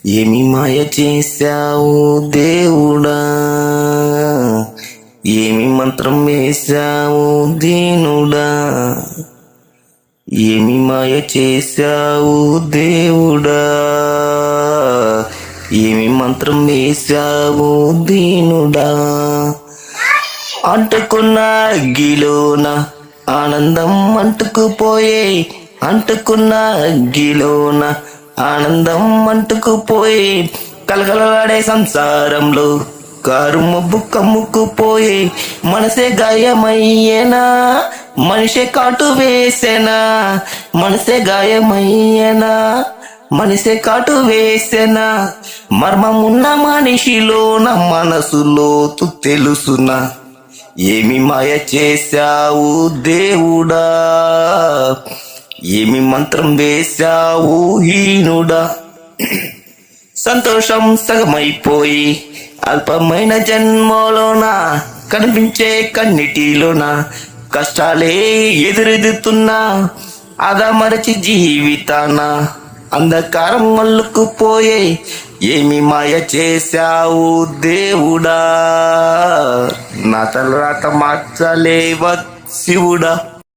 ఏమి మాయ చేశావు దేవుడా, ఏమి మంత్రం వేశావు దీనుడా, ఏమి మాయ చేశావు దేవుడా, ఏమి మంత్రం వేశావు దీనుడా. అంటుకున్న అగ్గిలోన ఆనందం అంటుకుపోయే, అంటుకున్న అగ్గిలోన ఆనందం అంటుకుపోయే, కలకలలాడే సంసారంలో కారు మబ్బు కమ్ముకుపోయే, మనసే గాయమయ్యేనా మనిషే కాటు వేసేనా, మనసే గాయమయ్యేనా మనిషే కాటు వేసేనా, మర్మమున్న మనిషిలోన మనసులోతు తెలుసునా. ఏమి మాయ చేశావు దేవుడా, ఏమి మంత్రం వేశావు హీనుడా. సంతోషం సగమైపోయి అల్పమైన జన్మలోన కనిపించే కన్నిటిలోన కష్టాలే ఎదురెదుతున్నా, అదమరచి జీవితాన అంధకారం మల్లుకుపోయే, ఏమి మాయ చేశావు దేవుడా, నా తలరాత మార్చలేవ శివుడా.